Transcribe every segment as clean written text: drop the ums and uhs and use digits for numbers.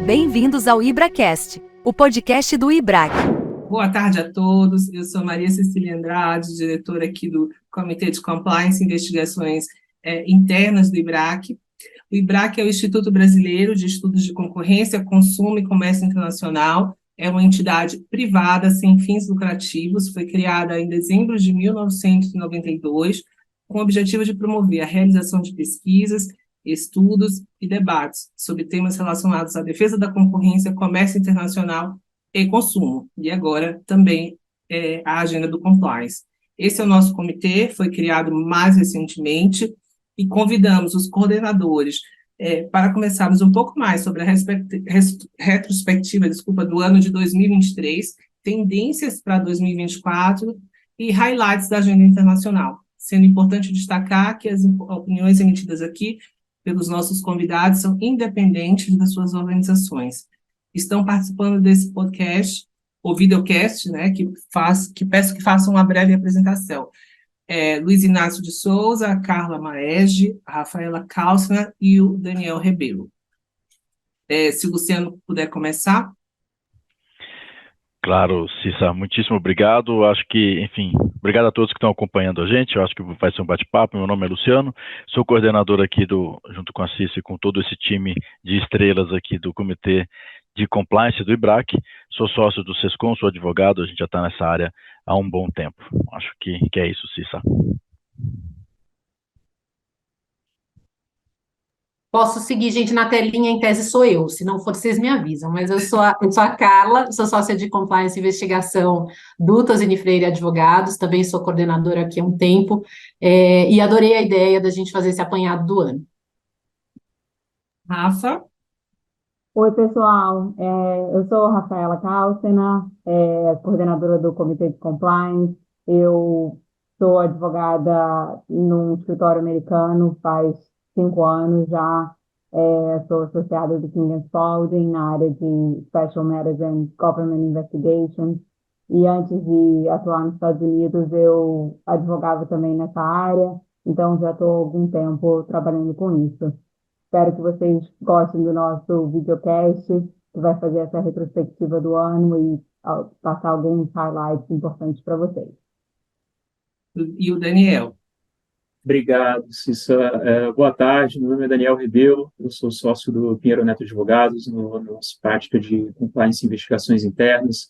Bem-vindos ao IBRAcast, o podcast do IBRAC. Boa tarde a todos, eu sou Maria Cecília Andrade, diretora aqui do Comitê de Compliance e Investigações Internas do IBRAC. O IBRAC é o Instituto Brasileiro de Estudos de Concorrência, Consumo e Comércio Internacional, é uma entidade privada sem fins lucrativos, foi criada em dezembro de 1992, com o objetivo de promover a realização de pesquisas, estudos e debates sobre temas relacionados à defesa da concorrência, comércio internacional e consumo, e agora também a agenda do compliance. Esse é o nosso comitê, foi criado mais recentemente, e convidamos os coordenadores para começarmos um pouco mais sobre a retrospectiva do ano de 2023, tendências para 2024 e highlights da agenda internacional, sendo importante destacar que as opiniões emitidas aqui pelos nossos convidados são independentes das suas organizações. Estão participando desse podcast, ou videocast, né, que peço que façam uma breve apresentação. Luiz Inácio de Souza, a Carla Maege, a Rafaela Kalsner e o Daniel Rebelo. Se o Luciano puder começar. Claro, Cissa, muitíssimo obrigado. Acho que, enfim, obrigado a todos que estão acompanhando a gente. Eu acho que vai ser um bate-papo. Meu nome é Luciano, sou coordenador aqui junto com a Cissa e com todo esse time de estrelas aqui do Comitê de Compliance do IBRAC. Sou sócio do SESCOM, sou advogado, a gente já está nessa área há um bom tempo. Acho que é isso, Cissa. Posso seguir, gente, na telinha, em tese sou eu, se não for, vocês me avisam, mas eu sou a Carla, sou sócia de Compliance e Investigação do Tosini Freire Advogados, também sou coordenadora aqui há um tempo, e adorei a ideia da gente fazer esse apanhado do ano. Rafa? Oi, pessoal, eu sou Rafaela Kalsner, coordenadora do Comitê de Compliance. Eu sou advogada num escritório americano faz 5 anos já. Sou associada do King & Spalding na área de Special Matters and Government Investigations. E antes de atuar nos Estados Unidos, eu advogava também nessa área, então já estou há algum tempo trabalhando com isso. Espero que vocês gostem do nosso videocast, que vai fazer essa retrospectiva do ano e passar alguns highlights importantes para vocês. E o Daniel? Obrigado, Cissa. Boa tarde, meu nome é Daniel Rebelo, eu sou sócio do Pinheiro Neto Advogados, na nossa prática de compliance e investigações internas.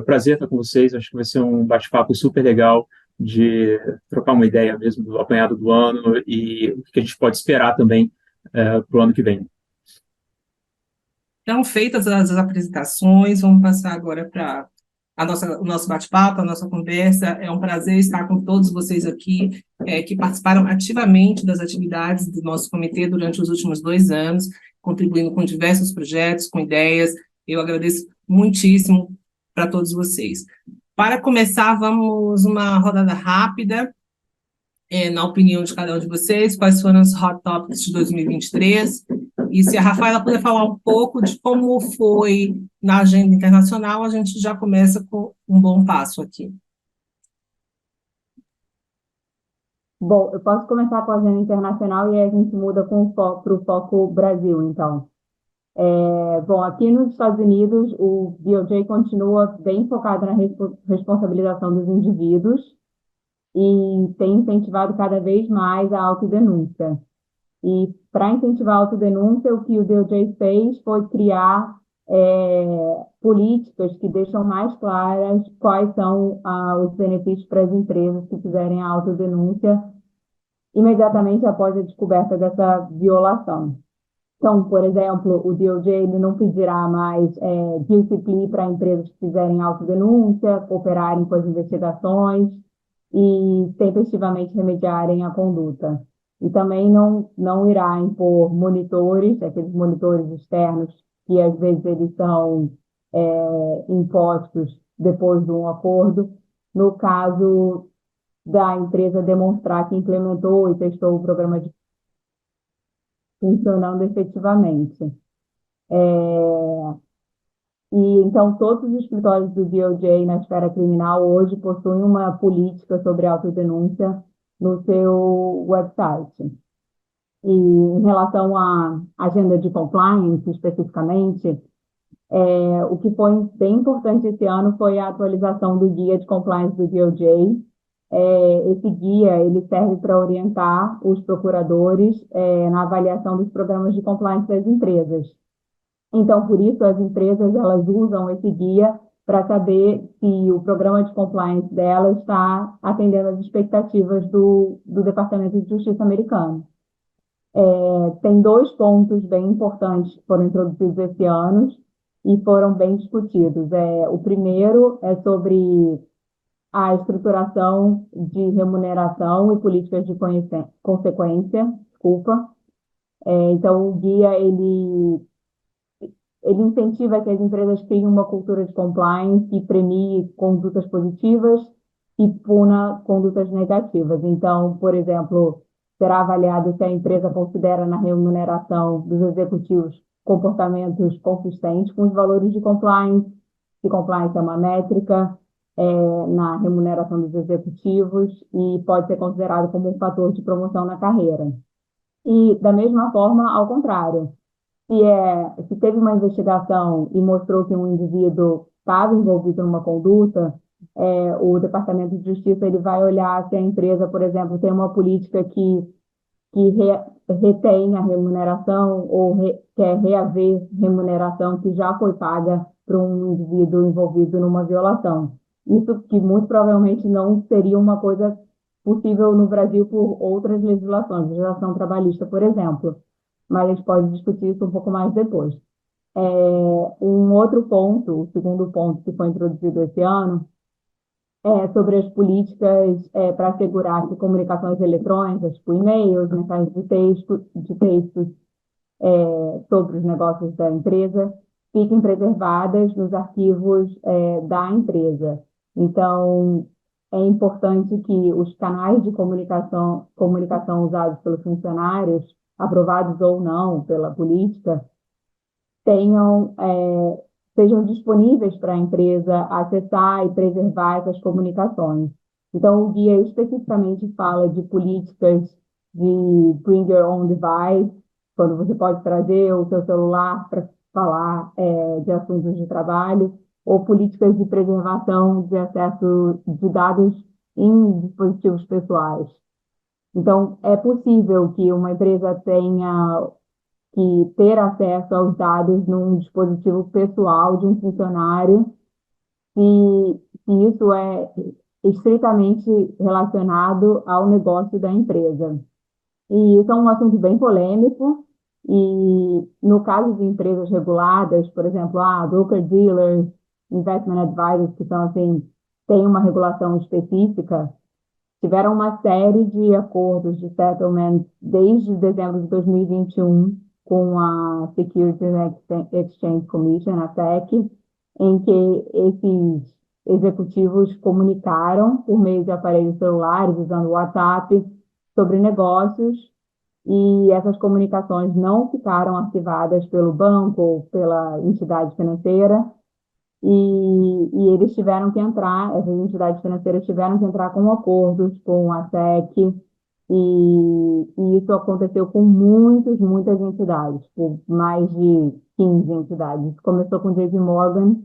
Prazer estar com vocês, acho que vai ser um bate-papo super legal de trocar uma ideia mesmo do apanhado do ano e o que a gente pode esperar também para o ano que vem. Então, feitas as apresentações, vamos passar agora para o nosso bate-papo, a nossa conversa. É um prazer estar com todos vocês aqui, que participaram ativamente das atividades do nosso comitê durante os últimos 2 anos, contribuindo com diversos projetos, com ideias. Eu agradeço muitíssimo para todos vocês. Para começar, vamos uma rodada rápida, na opinião de cada um de vocês, quais foram os hot topics de 2023, e se a Rafaela puder falar um pouco de como foi na agenda internacional, a gente já começa com um bom passo aqui. Bom, eu posso começar com a agenda internacional e aí a gente muda para o foco Brasil, então. Bom, aqui nos Estados Unidos, o DOJ continua bem focado na responsabilização dos indivíduos e tem incentivado cada vez mais a autodenúncia. E para incentivar a autodenúncia, o que o DOJ fez foi criar políticas que deixam mais claras quais são os benefícios para as empresas que fizerem a autodenúncia imediatamente após a descoberta dessa violação. Então, por exemplo, o DOJ ele não pedirá mais guilty plea para empresas que fizerem autodenúncia, cooperarem com as investigações e tempestivamente remediarem a conduta. E também não irá impor monitores, aqueles monitores externos, que às vezes eles são impostos depois de um acordo, no caso da empresa demonstrar que implementou e testou o programa de funcionando efetivamente. E então todos os escritórios do DOJ na esfera criminal hoje possuem uma política sobre autodenúncia no seu website. E em relação à agenda de compliance, especificamente, o que foi bem importante esse ano foi a atualização do guia de compliance do DOJ. Esse guia ele serve para orientar os procuradores na avaliação dos programas de compliance das empresas. Então, por isso, as empresas elas usam esse guia para saber se o programa de compliance dela está atendendo às expectativas do Departamento de Justiça americano. Tem 2 pontos bem importantes que foram introduzidos esse ano e foram bem discutidos. O primeiro é sobre a estruturação de remuneração e políticas de consequência, desculpa. Então, o guia, ele incentiva que as empresas criem uma cultura de compliance que premie condutas positivas e puna condutas negativas. Então, por exemplo, será avaliado se a empresa considera na remuneração dos executivos comportamentos consistentes com os valores de compliance, se compliance é uma métrica na remuneração dos executivos e pode ser considerado como um fator de promoção na carreira. E, da mesma forma, ao contrário, se teve uma investigação e mostrou que um indivíduo estava envolvido numa conduta, o Departamento de Justiça ele vai olhar se a empresa, por exemplo, tem uma política que retém a remuneração ou quer reaver remuneração que já foi paga para um indivíduo envolvido numa violação. Isso que muito provavelmente não seria uma coisa possível no Brasil por outras legislações, legislação trabalhista, por exemplo. Mas a gente pode discutir isso um pouco mais depois. Um outro ponto, o segundo ponto que foi introduzido esse ano, é sobre as políticas para assegurar que comunicações eletrônicas, tipo e-mails, mensagens de textos sobre os negócios da empresa, fiquem preservadas nos arquivos da empresa. Então, é importante que os canais de comunicação usados pelos funcionários, aprovados ou não pela política, sejam disponíveis para a empresa acessar e preservar essas comunicações. Então, o guia especificamente fala de políticas de bring your own device, quando você pode trazer o seu celular para falar de assuntos de trabalho, ou políticas de preservação de acesso de dados em dispositivos pessoais. Então, é possível que uma empresa tenha que ter acesso aos dados num dispositivo pessoal de um funcionário, se isso é estritamente relacionado ao negócio da empresa. E isso é um assunto bem polêmico, e no caso de empresas reguladas, por exemplo, broker-dealers, investment advisors, que são assim, têm uma regulação específica, tiveram uma série de acordos de settlement desde dezembro de 2021 com a Securities and Exchange Commission, a SEC, em que esses executivos comunicaram por meio de aparelhos celulares, usando o WhatsApp, sobre negócios, e essas comunicações não ficaram arquivadas pelo banco ou pela entidade financeira, e eles tiveram que entrar, essas entidades financeiras tiveram que entrar com acordos com a SEC, e isso aconteceu com muitas entidades, por mais de 15 entidades. Começou com JP Morgan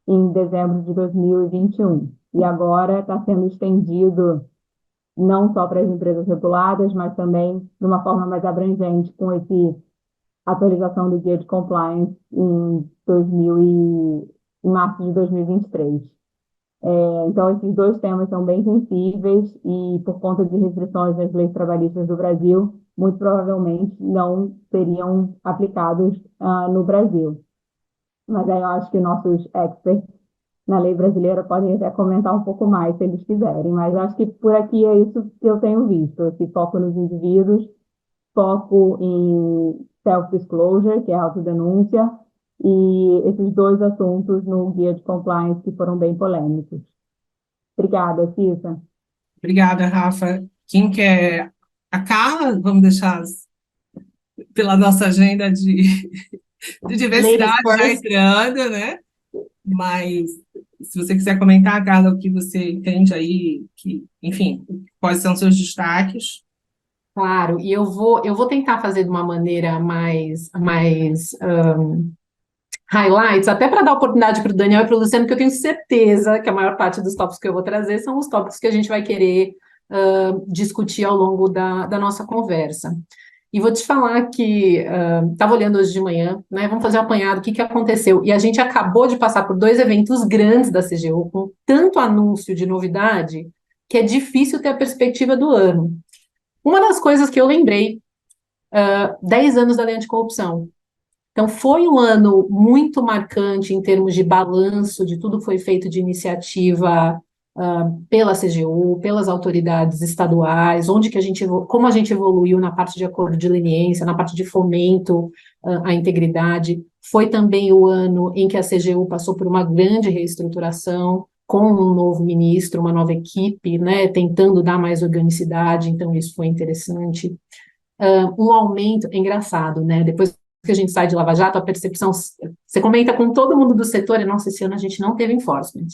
em dezembro de 2021, e agora está sendo estendido não só para as empresas reguladas, mas também de uma forma mais abrangente, com essa atualização do guia de compliance em março de 2023. Então, esses 2 temas são bem sensíveis e, por conta de restrições das leis trabalhistas do Brasil, muito provavelmente não seriam aplicados no Brasil. Mas aí eu acho que nossos experts na lei brasileira podem até comentar um pouco mais, se eles quiserem. Mas acho que por aqui é isso que eu tenho visto, esse foco nos indivíduos, foco em self-disclosure, que é a autodenúncia, e esses 2 assuntos no guia de compliance que foram bem polêmicos. Obrigada, Cissa. Obrigada, Rafa. Quem quer? A Carla, vamos deixar pela nossa agenda de diversidade já entrando, né? Mas se você quiser comentar, Carla, o que você entende aí, enfim, quais são seus destaques? Claro, e eu vou tentar fazer de uma maneira mais highlights, até para dar oportunidade para o Daniel e para o Luciano, que eu tenho certeza que a maior parte dos tópicos que eu vou trazer são os tópicos que a gente vai querer discutir ao longo da nossa conversa. E vou te falar que estava olhando hoje de manhã, né? Vamos fazer um apanhado, o que aconteceu. E a gente acabou de passar por 2 eventos grandes da CGU, com tanto anúncio de novidade, que é difícil ter a perspectiva do ano. Uma das coisas que eu lembrei, 10 anos da lei anticorrupção. Então, foi um ano muito marcante em termos de balanço de tudo que foi feito de iniciativa pela CGU, pelas autoridades estaduais, como a gente evoluiu na parte de acordo de leniência, na parte de fomento à integridade. Foi também o ano em que a CGU passou por uma grande reestruturação, com um novo ministro, uma nova equipe, né, tentando dar mais organicidade, então isso foi interessante. Um aumento, é engraçado, né, depois que a gente sai de Lava Jato, a percepção, você comenta com todo mundo do setor, e nossa, esse ano a gente não teve enforcement.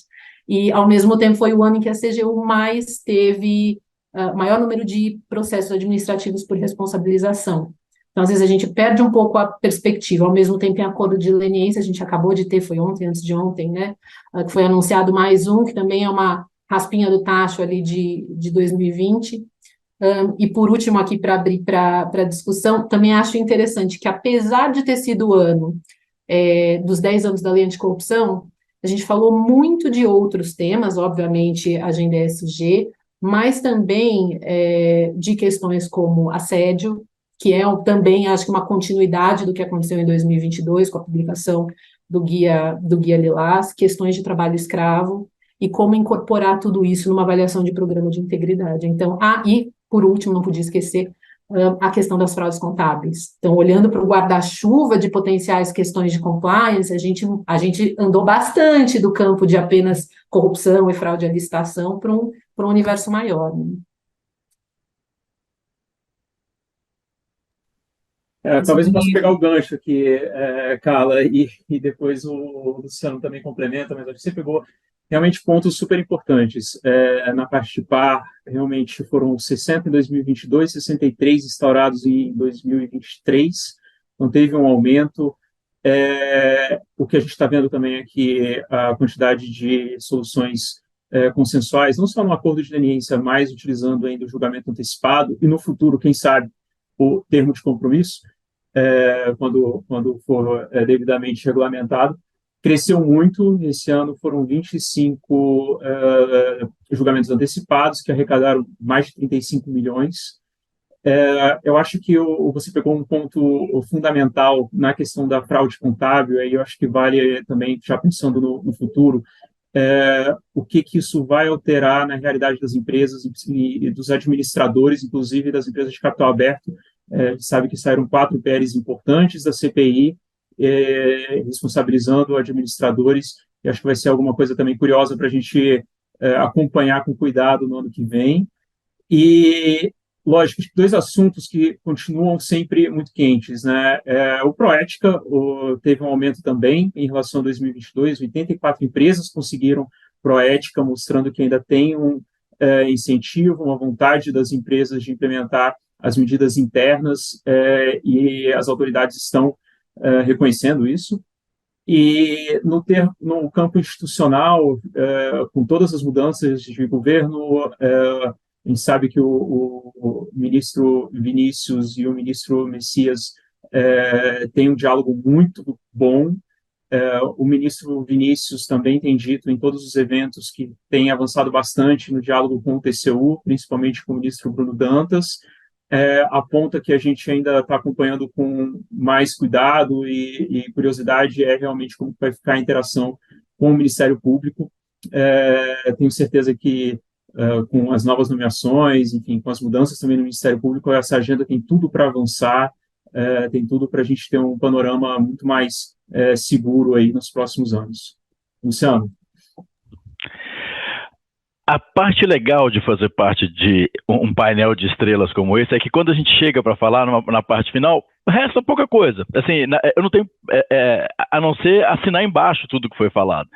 E, ao mesmo tempo, foi o ano em que a CGU mais teve maior número de processos administrativos por responsabilização. Então, às vezes, a gente perde um pouco a perspectiva. Ao mesmo tempo, em acordo de leniência, a gente acabou de ter, foi ontem, antes de ontem, né, que foi anunciado mais um, que também é uma raspinha do tacho ali de 2020. E por último, aqui para abrir para discussão, também acho interessante que, apesar de ter sido o ano dos 10 anos da lei anticorrupção, a gente falou muito de outros temas, obviamente, agenda ESG, mas também de questões como assédio, que é também, acho que, uma continuidade do que aconteceu em 2022, com a publicação do Guia Lilás, questões de trabalho escravo, e como incorporar tudo isso numa avaliação de programa de integridade. Então, e, por último, não podia esquecer a questão das fraudes contábeis. Então, olhando para o guarda-chuva de potenciais questões de compliance, a gente andou bastante do campo de apenas corrupção e fraude à licitação para um universo maior, né? Talvez eu possa pegar o gancho aqui, Carla, e depois o Luciano também complementa, mas acho que você pegou realmente pontos super importantes. Na parte de par, realmente foram 60 em 2022, 63 instaurados em 2023, então teve um aumento. O que a gente está vendo também é que a quantidade de soluções consensuais, não só no acordo de leniência, mas utilizando ainda o julgamento antecipado, e no futuro, quem sabe, o termo de compromisso, quando for devidamente regulamentado, cresceu muito. Esse ano foram 25 julgamentos antecipados, que arrecadaram mais de 35 milhões. Eu acho que você pegou um ponto fundamental na questão da fraude contábil, e eu acho que vale também, já pensando no futuro, o que isso vai alterar na realidade das empresas e dos administradores, inclusive das empresas de capital aberto. A gente sabe que saíram 4 PLs importantes da CPI, responsabilizando administradores, e acho que vai ser alguma coisa também curiosa para a gente acompanhar com cuidado no ano que vem. E, lógico, 2 assuntos que continuam sempre muito quentes, né? O Proética teve um aumento também em relação a 2022, 84 empresas conseguiram Proética, mostrando que ainda tem um incentivo, uma vontade das empresas de implementar as medidas internas, e as autoridades estão reconhecendo isso. E no campo institucional, com todas as mudanças de governo, a gente sabe que o ministro Vinícius e o ministro Messias têm um diálogo muito bom. O ministro Vinícius também tem dito em todos os eventos que tem avançado bastante no diálogo com o TCU, principalmente com o ministro Bruno Dantas. Aponta que a gente ainda está acompanhando com mais cuidado e curiosidade realmente como vai ficar a interação com o Ministério Público. Tenho certeza que com as novas nomeações, enfim, com as mudanças também no Ministério Público, essa agenda tem tudo para avançar, tem tudo para a gente ter um panorama muito mais seguro aí nos próximos anos. Luciano? A parte legal de fazer parte de um painel de estrelas como esse é que quando a gente chega para falar na parte final, resta pouca coisa. Assim, eu não tenho a não ser assinar embaixo tudo que foi falado.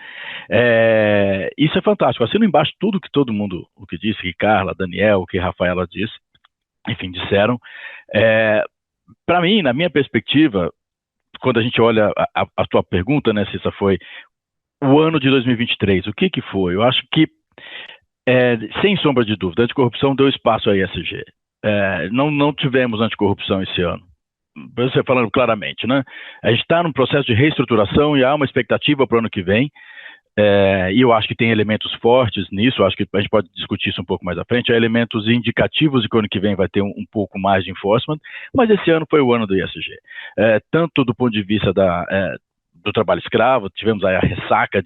Isso é fantástico. Assino embaixo tudo que todo mundo, o que disse, que Carla, Daniel, o que Rafaela disse. enfim, disseram. Para mim, na minha perspectiva, quando a gente olha a tua pergunta, né, Cissa, foi o ano de 2023, o que foi? Eu acho que, sem sombra de dúvida, a anticorrupção deu espaço à ESG. Não tivemos anticorrupção esse ano. Você falando claramente, né? A gente está num processo de reestruturação e há uma expectativa para o ano que vem, e eu acho que tem elementos fortes nisso, acho que a gente pode discutir isso um pouco mais à frente, há elementos indicativos de que o ano que vem vai ter um pouco mais de enforcement, mas esse ano foi o ano do ESG. Tanto do ponto de vista do trabalho escravo, tivemos aí a ressaca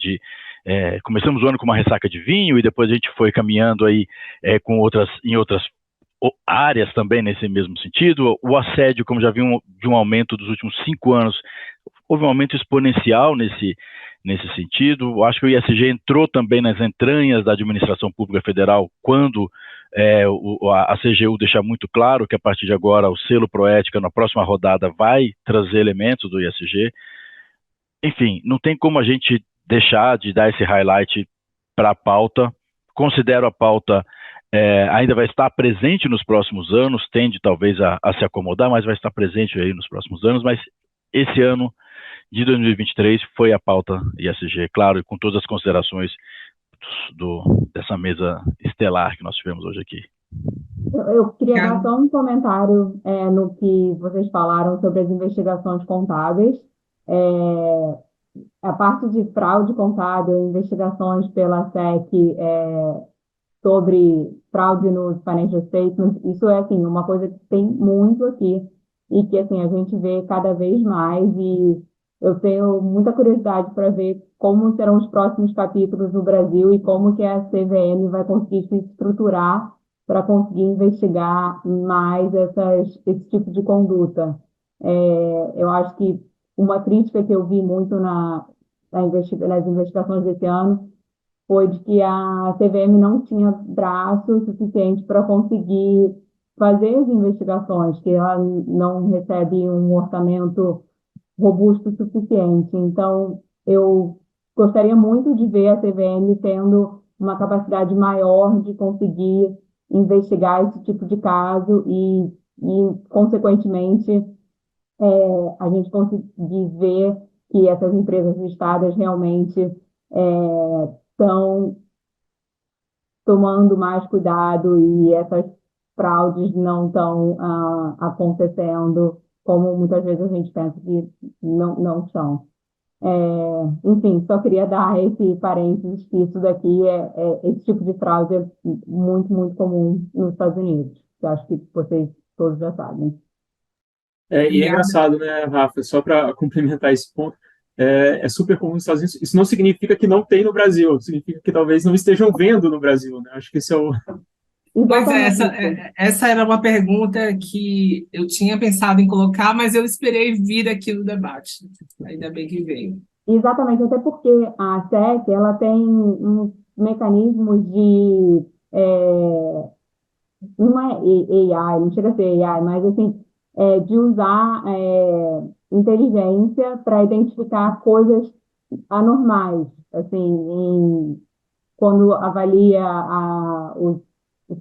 começamos o ano com uma ressaca de vinho e depois a gente foi caminhando aí em outras áreas também nesse mesmo sentido. O assédio, como já viu, de um aumento dos últimos 5 anos, houve um aumento exponencial nesse sentido. Eu acho que o ESG entrou também nas entranhas da administração pública federal quando a CGU deixa muito claro que a partir de agora o selo Proética na próxima rodada vai trazer elementos do ESG. Enfim, não tem como a gente deixar de dar esse highlight para a pauta. Considero a pauta ainda vai estar presente nos próximos anos, tende talvez a se acomodar, mas vai estar presente aí nos próximos anos, mas esse ano de 2023 foi a pauta ESG, claro, e com todas as considerações dessa mesa estelar que nós tivemos hoje aqui. Eu queria dar só um comentário no que vocês falaram sobre as investigações contábeis. A parte de fraude contábil, investigações pela SEC sobre fraude nos financial statements, isso é assim, uma coisa que tem muito aqui e que assim, a gente vê cada vez mais, e eu tenho muita curiosidade para ver como serão os próximos capítulos no Brasil e como que a CVM vai conseguir se estruturar para conseguir investigar mais esse tipo de conduta. Eu acho que uma crítica que eu vi muito nas investigações desse ano foi de que a CVM não tinha braço suficiente para conseguir fazer as investigações, que ela não recebe um orçamento robusto o suficiente. Então, eu gostaria muito de ver a CVM tendo uma capacidade maior de conseguir investigar esse tipo de caso e consequentemente, a gente conseguir ver que essas empresas listadas realmente estão tomando mais cuidado e essas fraudes não estão acontecendo como muitas vezes a gente pensa que não são. Enfim, só queria dar esse parênteses que isso daqui esse tipo de fraude é muito, muito comum nos Estados Unidos. Eu acho que vocês todos já sabem. E é engraçado, né, Rafa, só para complementar esse ponto, é super comum nos Estados Unidos. Isso não significa que não tem no Brasil, significa que talvez não estejam vendo no Brasil, né? Acho que esse é o... Pois essa era uma pergunta que eu tinha pensado em colocar, mas eu esperei vir aqui no debate. Ainda bem que veio. Exatamente, até porque a SEC ela tem um mecanismo de... não é AI, não chega a ser AI, mas assim, de usar inteligência para identificar coisas anormais, assim, quando avalia os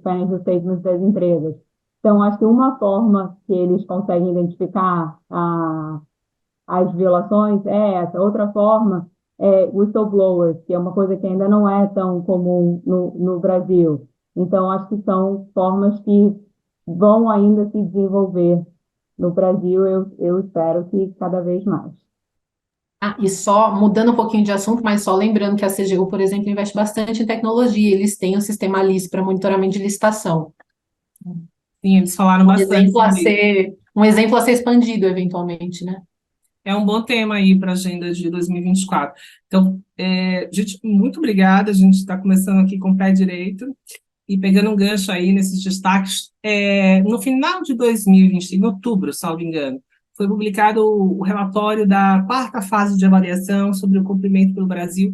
financial statements das empresas. Então, acho que uma forma que eles conseguem identificar as violações é essa. Outra forma é whistleblowers, que é uma coisa que ainda não é tão comum no Brasil. Então, acho que são formas que vão ainda se desenvolver no Brasil, eu espero que cada vez mais. E só mudando um pouquinho de assunto, mas só lembrando que a CGU, por exemplo, investe bastante em tecnologia, eles têm o sistema LIS para monitoramento de licitação. Sim, eles falaram bastante sobre isso. Um exemplo a ser expandido, eventualmente, né? É um bom tema aí para a agenda de 2024. Então, gente, muito obrigada, a gente está começando aqui com o pé direito. E pegando um gancho aí nesses destaques, no final de 2020, em outubro, salvo engano, foi publicado o relatório da 4ª fase de avaliação sobre o cumprimento pelo Brasil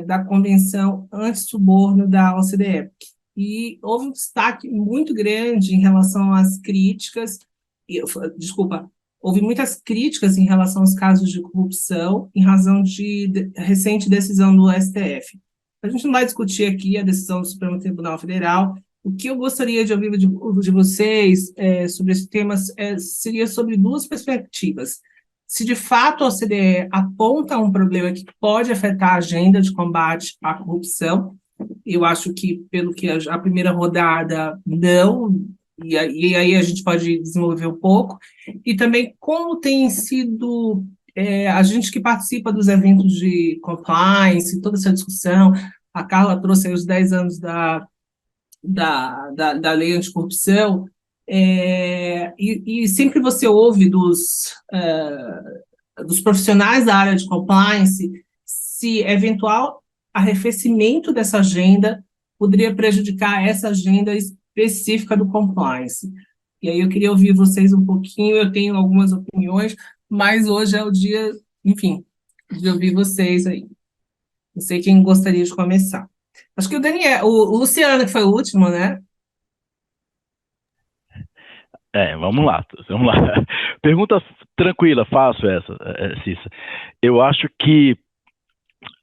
da Convenção Anti-Suborno da OCDE. E houve um destaque muito grande em relação às críticas, houve muitas críticas em relação aos casos de corrupção, em razão de recente decisão do STF. A gente não vai discutir aqui a decisão do Supremo Tribunal Federal, O que eu gostaria de ouvir de vocês sobre esse tema seria sobre duas perspectivas. Se de fato a OCDE aponta um problema que pode afetar a agenda de combate à corrupção, eu acho que, pelo que a primeira rodada não, e aí a gente pode desenvolver um pouco, e também como tem sido a gente que participa dos eventos de compliance, toda essa discussão, a Carla trouxe aí os 10 anos da lei anticorrupção, e sempre você ouve dos profissionais da área de compliance se eventual arrefecimento dessa agenda poderia prejudicar essa agenda específica do compliance. E aí eu queria ouvir vocês um pouquinho, eu tenho algumas opiniões, mas hoje é o dia, enfim, de ouvir vocês aí. Não sei quem gostaria de começar. Acho que o Luciano, que foi o último, né? Vamos lá. Pergunta tranquila, fácil essa, Cissa. Eu acho que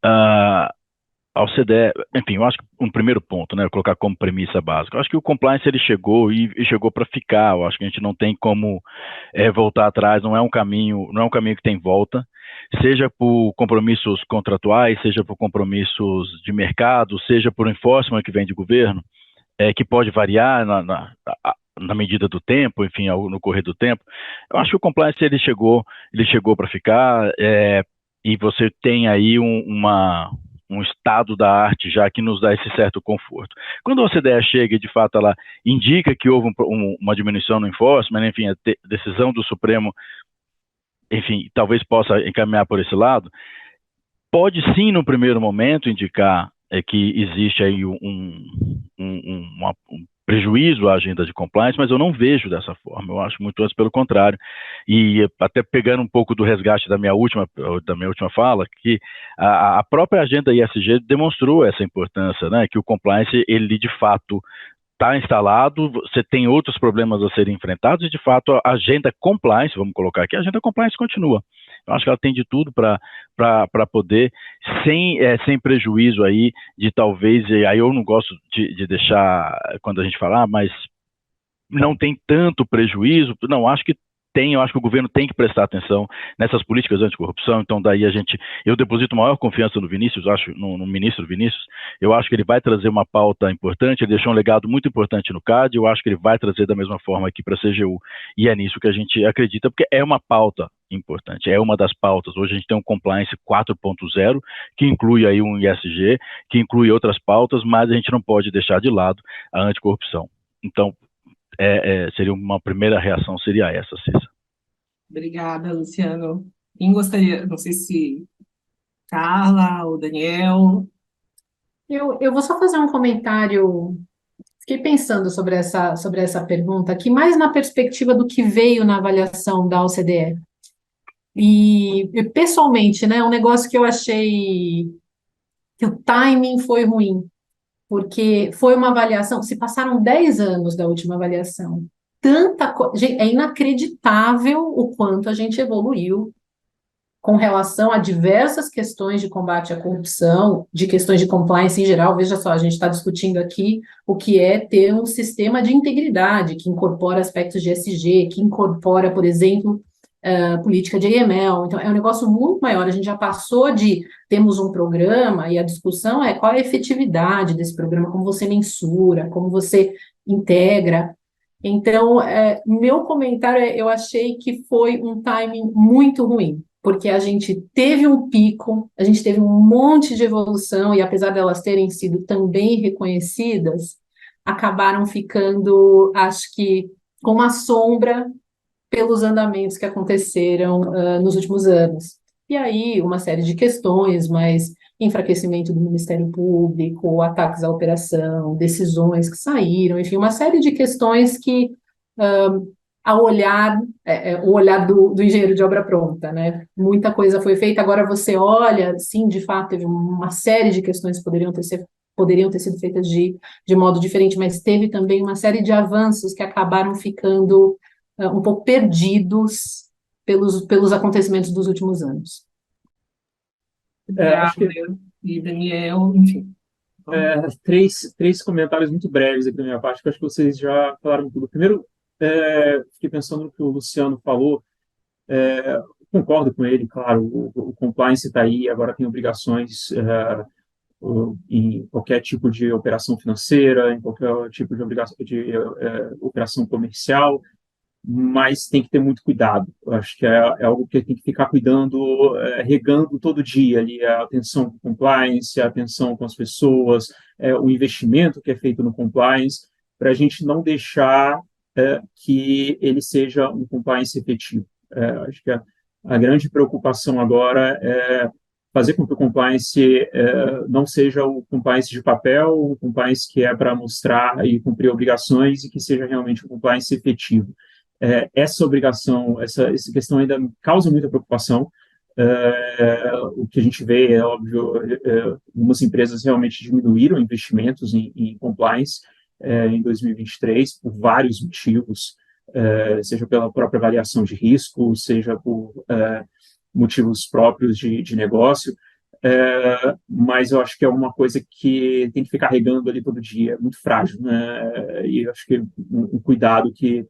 a OCDE, enfim, eu acho que um primeiro ponto, né, colocar como premissa básica, eu acho que o compliance ele chegou e chegou para ficar. Eu acho que a gente não tem como voltar atrás, não é um caminho que tem volta, seja por compromissos contratuais, seja por compromissos de mercado, seja por enforcement que vem de governo, que pode variar na medida do tempo, enfim, no correr do tempo. Eu acho que o compliance ele chegou para ficar, e você tem aí um estado da arte já que nos dá esse certo conforto. Quando a OCDE chega e, de fato, ela indica que houve uma diminuição no enforcement, enfim, a decisão do Supremo, enfim, talvez possa encaminhar por esse lado, pode sim, no primeiro momento, indicar que existe aí um prejuízo à agenda de compliance, mas eu não vejo dessa forma. Eu acho muito antes pelo contrário. E até pegando um pouco do resgate da minha última fala, que a própria agenda ISG demonstrou essa importância, né? Que o compliance, ele de fato está instalado, você tem outros problemas a serem enfrentados e, de fato, a agenda compliance, vamos colocar aqui, a agenda compliance continua. Eu acho que ela tem de tudo para poder, sem prejuízo aí de talvez, e aí eu não gosto de deixar, quando a gente falar, mas não tem tanto prejuízo, não, acho que tem, eu acho que o governo tem que prestar atenção nessas políticas anticorrupção. Então daí eu deposito maior confiança no Vinícius, no ministro Vinícius. Eu acho que ele vai trazer uma pauta importante, ele deixou um legado muito importante no CAD, eu acho que ele vai trazer da mesma forma aqui para a CGU, e é nisso que a gente acredita, porque é uma pauta importante, é uma das pautas. Hoje a gente tem um Compliance 4.0, que inclui aí um ISG, que inclui outras pautas, mas a gente não pode deixar de lado a anticorrupção. Então, seria uma primeira reação, seria essa, Cissa. Obrigada, Luciano. Quem gostaria, não sei se Carla ou Daniel. Eu vou só fazer um comentário. Fiquei pensando sobre essa pergunta, aqui mais na perspectiva do que veio na avaliação da OCDE. E pessoalmente, né, um negócio que eu achei que o timing foi ruim, porque foi uma avaliação, se passaram 10 anos da última avaliação, é inacreditável o quanto a gente evoluiu com relação a diversas questões de combate à corrupção, de questões de compliance em geral. Veja só, a gente está discutindo aqui o que é ter um sistema de integridade, que incorpora aspectos de ESG, que incorpora, por exemplo, política de AML. Então, é um negócio muito maior. A gente já passou de temos um programa e a discussão é qual é a efetividade desse programa, como você mensura, como você integra. Então, meu comentário eu achei que foi um timing muito ruim, porque a gente teve um pico, a gente teve um monte de evolução, e apesar delas terem sido também reconhecidas, acabaram ficando, acho que, com uma sombra pelos andamentos que aconteceram nos últimos anos. E aí, uma série de questões, mas enfraquecimento do Ministério Público, ataques à operação, decisões que saíram, enfim, uma série de questões que, ao olhar, o olhar do engenheiro de obra pronta, né? Muita coisa foi feita, agora você olha, sim, de fato, teve uma série de questões que poderiam ter sido feitas de modo diferente, mas teve também uma série de avanços que acabaram ficando um pouco perdidos pelos acontecimentos dos últimos anos. Obrigada, e Daniel, enfim, Três comentários muito breves aqui da minha parte, que eu acho que vocês já falaram tudo. Primeiro, fiquei pensando no que o Luciano falou. Concordo com ele, claro, o compliance está aí, agora tem obrigações em qualquer tipo de operação financeira, em qualquer tipo de, operação comercial, mas tem que ter muito cuidado. Eu acho que é algo que tem que ficar cuidando, regando todo dia ali, a atenção com o compliance, a atenção com as pessoas, o investimento que é feito no compliance, para a gente não deixar que ele seja um compliance efetivo. Acho que a grande preocupação agora é fazer com que o compliance não seja o compliance de papel, o compliance que é para mostrar e cumprir obrigações, e que seja realmente um compliance efetivo. Essa obrigação, essa questão ainda causa muita preocupação. O que a gente vê é óbvio, algumas empresas realmente diminuíram investimentos em compliance em 2023 por vários motivos, seja pela própria avaliação de risco, seja por motivos próprios de negócio, mas eu acho que é uma coisa que tem que ficar regando ali todo dia, é muito frágil, né? E eu acho que um cuidado que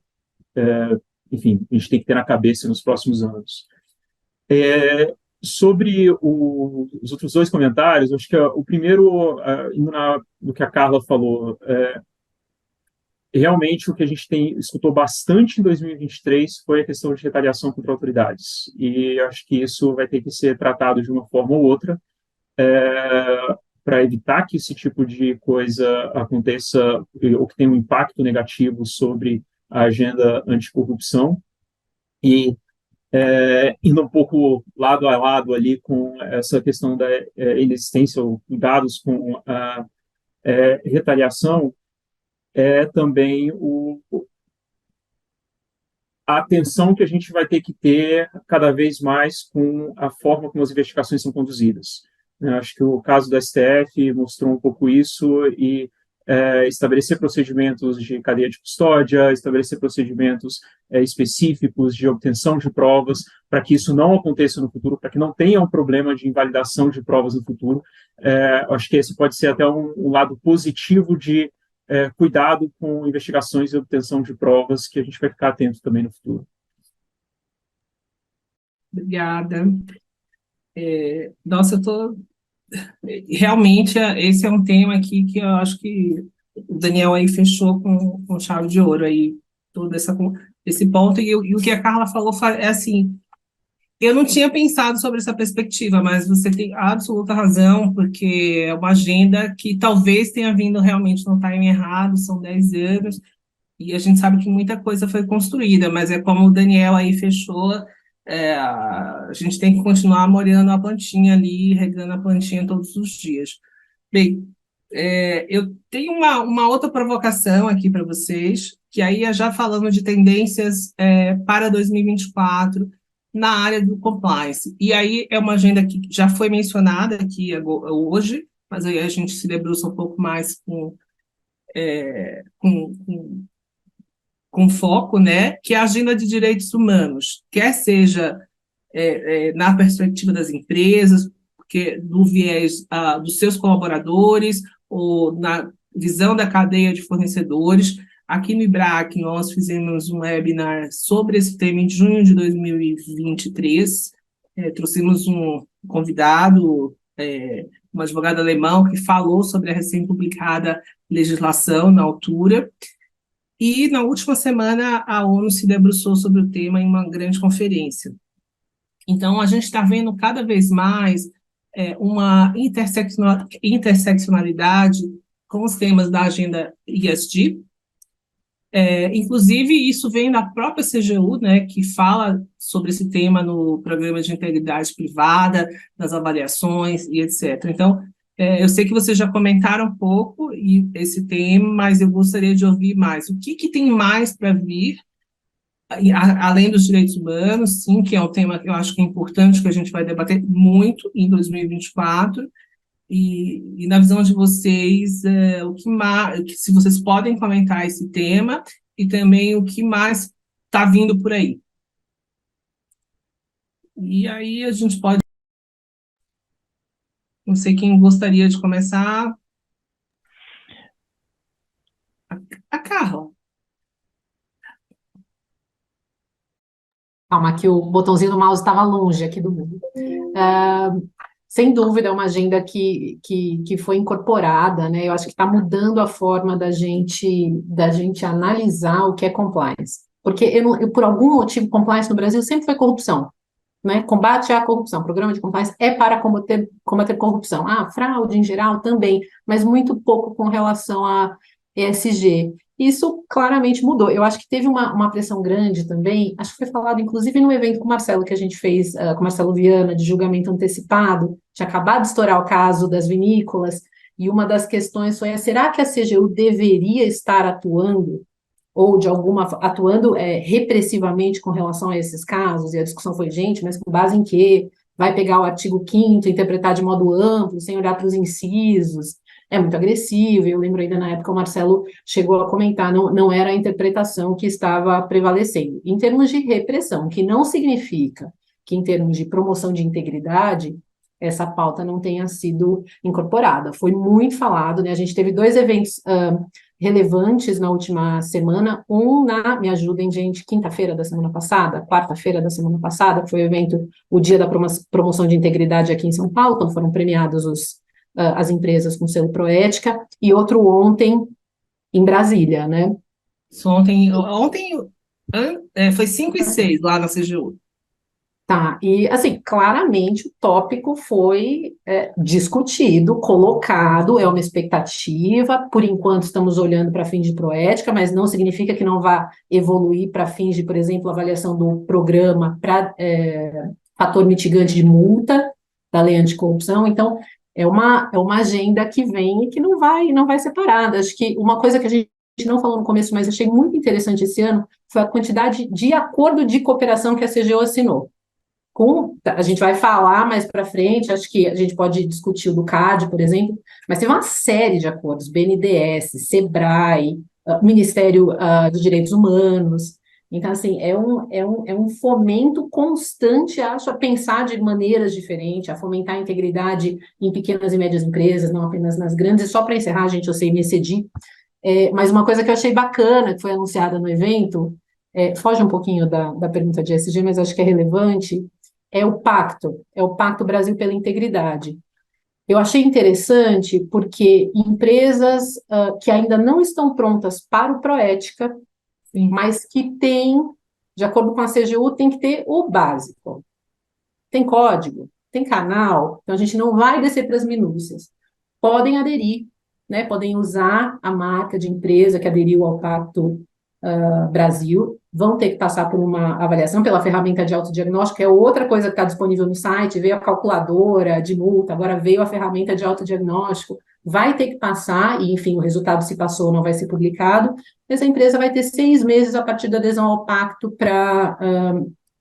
enfim, a gente tem que ter na cabeça nos próximos anos. Sobre os outros dois comentários, acho que o primeiro, indo no que a Carla falou, realmente o que a gente escutou bastante em 2023 foi a questão de retaliação contra autoridades, e acho que isso vai ter que ser tratado de uma forma ou outra, para evitar que esse tipo de coisa aconteça ou que tenha um impacto negativo sobre a agenda anticorrupção, e indo um pouco lado a lado ali com essa questão da inexistência ou cuidados com a retaliação, também a atenção que a gente vai ter que ter cada vez mais com a forma como as investigações são conduzidas. Eu acho que o caso do STF mostrou um pouco isso, e estabelecer procedimentos de cadeia de custódia, estabelecer procedimentos específicos de obtenção de provas, para que isso não aconteça no futuro, para que não tenha um problema de invalidação de provas no futuro. Acho que esse pode ser até um lado positivo de cuidado com investigações e obtenção de provas, que a gente vai ficar atento também no futuro. Obrigada. Nossa, eu estou... Realmente, esse é um tema aqui que eu acho que o Daniel aí fechou com chave de ouro, aí, todo esse ponto, e o que a Carla falou é assim, eu não tinha pensado sobre essa perspectiva, mas você tem absoluta razão, porque é uma agenda que talvez tenha vindo realmente no time errado, são 10 anos, e a gente sabe que muita coisa foi construída, mas é como o Daniel aí fechou, a gente tem que continuar molhando a plantinha ali, regando a plantinha todos os dias. Bem, eu tenho uma outra provocação aqui para vocês, que aí é já falando de tendências para 2024 na área do compliance. E aí é uma agenda que já foi mencionada aqui hoje, mas aí a gente se debruça um pouco mais com foco, né, que é a agenda de direitos humanos, quer seja na perspectiva das empresas, do viés dos seus colaboradores, ou na visão da cadeia de fornecedores. Aqui no IBRAC, nós fizemos um webinar sobre esse tema em junho de 2023, trouxemos um convidado, um advogado alemão, que falou sobre a recém-publicada legislação na altura. E, na última semana, a ONU se debruçou sobre o tema em uma grande conferência. Então, a gente está vendo cada vez mais uma interseccionalidade com os temas da agenda ESG. Inclusive, isso vem da própria CGU, né, que fala sobre esse tema no programa de integridade privada, nas avaliações e etc. Então, eu sei que vocês já comentaram um pouco esse tema, mas eu gostaria de ouvir mais. O que tem mais para vir, além dos direitos humanos, sim, que é um tema que eu acho que é importante, que a gente vai debater muito em 2024, e na visão de vocês, o que mais, se vocês podem comentar esse tema, e também o que mais está vindo por aí. E aí a gente pode... Não sei quem gostaria de começar. a Carla. Calma, que o botãozinho do mouse estava longe aqui do mundo. Sem dúvida, é uma agenda que foi incorporada, né? Eu acho que está mudando a forma da gente analisar o que é compliance. Porque, por algum motivo, compliance no Brasil sempre foi corrupção, né? Combate à corrupção. Programa de compliance é para combater corrupção. Fraude em geral também, mas muito pouco com relação a ESG. Isso claramente mudou. Eu acho que teve uma pressão grande também, acho que foi falado inclusive no evento com o Marcelo que a gente fez, com o Marcelo Viana, de julgamento antecipado, tinha acabado de estourar o caso das vinícolas, e uma das questões foi, será que a CGU deveria estar atuando ou atuando repressivamente com relação a esses casos, e a discussão foi, gente, mas com base em quê? Vai pegar o artigo 5º, interpretar de modo amplo, sem olhar para os incisos, é muito agressivo, e eu lembro ainda na época o Marcelo chegou a comentar, não era a interpretação que estava prevalecendo. Em termos de repressão, que não significa que em termos de promoção de integridade, essa pauta não tenha sido incorporada. Foi muito falado, né? A gente teve 2 eventos relevantes na última semana, me ajudem, gente, quinta-feira da semana passada, quarta-feira da semana passada, que foi o evento, o Dia da Promoção de Integridade aqui em São Paulo, quando foram premiados as empresas com selo Proética, e outro ontem em Brasília, né? Ontem foi 5 e 6 lá na CGU. Tá, e assim, claramente o tópico foi discutido, colocado, é uma expectativa, por enquanto estamos olhando para fins de proética, mas não significa que não vá evoluir para fins de, por exemplo, avaliação do programa para fator mitigante de multa da lei anticorrupção, então é uma agenda que vem e que não vai ser parada. Acho que uma coisa que a gente não falou no começo, mas achei muito interessante esse ano, foi a quantidade de acordo de cooperação que a CGU assinou. A gente vai falar mais para frente, acho que a gente pode discutir o do CAD, por exemplo, mas tem uma série de acordos, BNDES, SEBRAE, Ministério dos Direitos Humanos. Então, assim, é um fomento constante, acho, a pensar de maneiras diferentes, a fomentar a integridade em pequenas e médias empresas, não apenas nas grandes. E só para encerrar, gente, eu sei me excedi, mas uma coisa que eu achei bacana, que foi anunciada no evento, foge um pouquinho da pergunta de ESG, mas acho que é relevante, é o Pacto Brasil pela Integridade. Eu achei interessante porque empresas que ainda não estão prontas para o Proética, Sim. mas que têm, de acordo com a CGU, tem que ter o básico. Tem código, tem canal, então a gente não vai descer para as minúcias. Podem aderir, né? Podem usar a marca de empresa que aderiu ao Pacto Brasil, vão ter que passar por uma avaliação pela ferramenta de autodiagnóstico, que é outra coisa que está disponível no site, veio a calculadora de multa, agora veio a ferramenta de autodiagnóstico, vai ter que passar, e enfim, o resultado se passou ou não vai ser publicado, essa empresa vai ter 6 meses a partir da adesão ao pacto para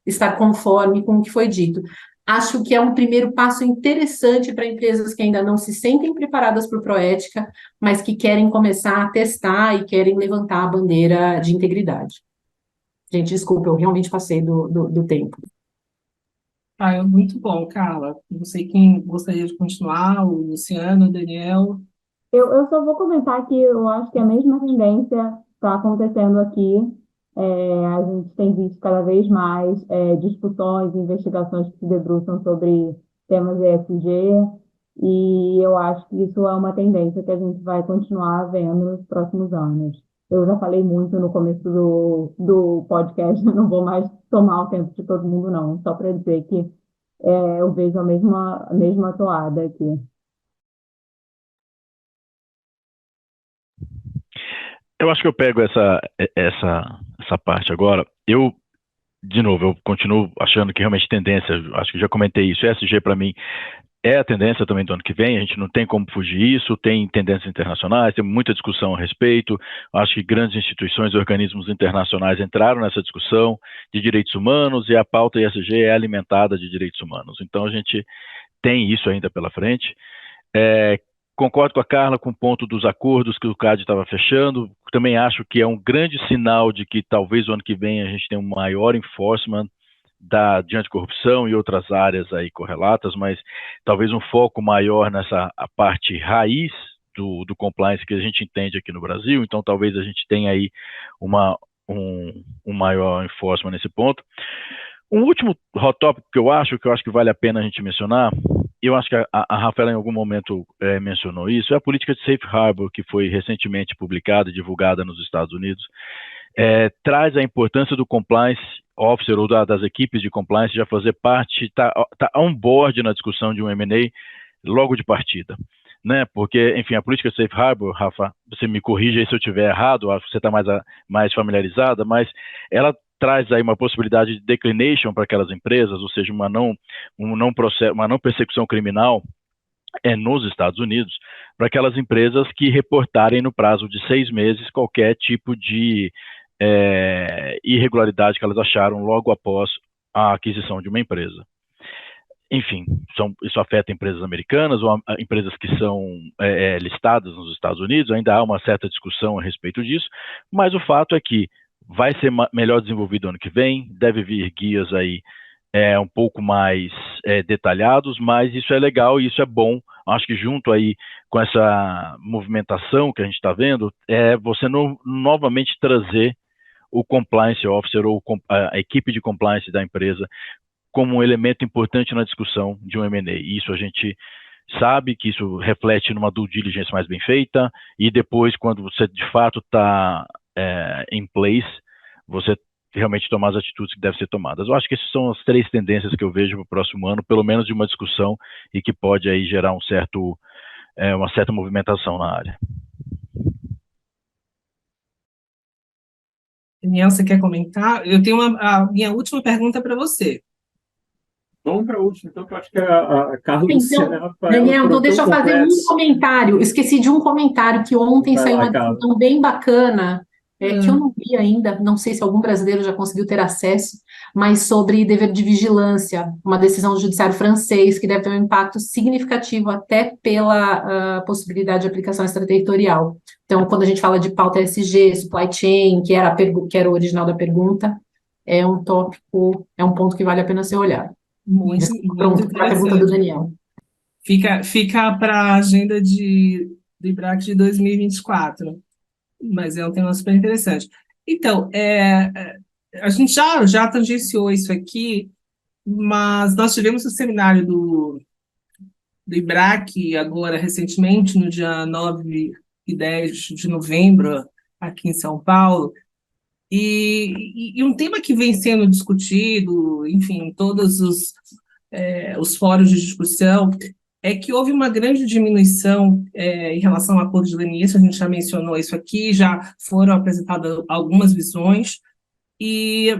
estar conforme com o que foi dito. Acho que é um primeiro passo interessante para empresas que ainda não se sentem preparadas para o Proética, mas que querem começar a testar e querem levantar a bandeira de integridade. Gente, desculpa, eu realmente passei do tempo. Muito bom, Carla. Não sei quem gostaria de continuar, o Luciano, o Daniel. Eu só vou comentar que eu acho que a mesma tendência está acontecendo aqui. A gente tem visto cada vez mais discussões, investigações que se debruçam sobre temas ESG, e eu acho que isso é uma tendência que a gente vai continuar vendo nos próximos anos. Eu já falei muito no começo do podcast, não vou mais tomar o tempo de todo mundo, não, só para dizer que eu vejo a mesma toada aqui. Eu acho que eu pego essa parte agora. De novo, eu continuo achando que realmente tendência, acho que já comentei isso, ESG para mim é a tendência também do ano que vem, a gente não tem como fugir disso, tem tendências internacionais, tem muita discussão a respeito, acho que grandes instituições e organismos internacionais entraram nessa discussão de direitos humanos e a pauta ESG é alimentada de direitos humanos, então a gente tem isso ainda pela frente. Concordo com a Carla com o ponto dos acordos que o CAD estava fechando, também acho que é um grande sinal de que talvez o ano que vem a gente tenha um maior enforcement de anticorrupção e outras áreas aí correlatas, mas talvez um foco maior nessa a parte raiz do compliance que a gente entende aqui no Brasil, então talvez a gente tenha aí um maior enforcement nesse ponto. Um último hot topic que eu acho que vale a pena a gente mencionar, e eu acho que a Rafaela em algum momento mencionou isso, é a política de Safe Harbor, que foi recentemente publicada e divulgada nos Estados Unidos, traz a importância do compliance officer ou das equipes de compliance já fazer parte, tá on board na discussão de um M&A logo de partida, né? Porque, enfim, a política Safe Harbor, Rafa, você me corrija aí se eu estiver errado, acho que você está mais familiarizada, mas ela traz aí uma possibilidade de declination para aquelas empresas, ou seja, uma não persecução criminal nos Estados Unidos, para aquelas empresas que reportarem no prazo de 6 meses qualquer tipo de irregularidade que elas acharam logo após a aquisição de uma empresa. Enfim, isso afeta empresas americanas ou empresas que são listadas nos Estados Unidos, ainda há uma certa discussão a respeito disso, mas o fato é que vai ser melhor desenvolvido ano que vem, deve vir guias aí um pouco mais detalhados, mas isso é legal e isso é bom. Acho que junto aí com essa movimentação que a gente está vendo, você novamente trazer o compliance officer ou a equipe de compliance da empresa como um elemento importante na discussão de um M&A. Isso a gente sabe que isso reflete numa due diligence mais bem feita e depois, quando você de fato está em place, você realmente tomar as atitudes que devem ser tomadas. Eu acho que essas são as 3 tendências que eu vejo para o próximo ano, pelo menos de uma discussão e que pode aí gerar uma certa movimentação na área. Daniel, você quer comentar? Eu tenho a minha última pergunta para você. Vamos para a última, então, que eu acho que a Carla Luciana Então, Daniel, então deixa eu fazer um comentário. Esqueci de um comentário que ontem saiu uma discussão bem bacana, que eu não vi ainda, não sei se algum brasileiro já conseguiu ter acesso, mas sobre dever de vigilância, uma decisão do judiciário francês que deve ter um impacto significativo até pela possibilidade de aplicação extraterritorial. Então, quando a gente fala de pauta ESG, supply chain, que era o original da pergunta, é um tópico, é um ponto que vale a pena ser olhado. Muito interessante. Para a pergunta do Daniel. Fica para a agenda do IBRAC de 2024, mas é um tema super interessante. Então, a gente já tangenciou isso aqui, mas nós tivemos o seminário do IBRAC agora, recentemente, no dia 9 e 10 de novembro, aqui em São Paulo, e um tema que vem sendo discutido, enfim, em todos os fóruns de discussão, é que houve uma grande diminuição em relação ao acordo de leniência, a gente já mencionou isso aqui, já foram apresentadas algumas visões, e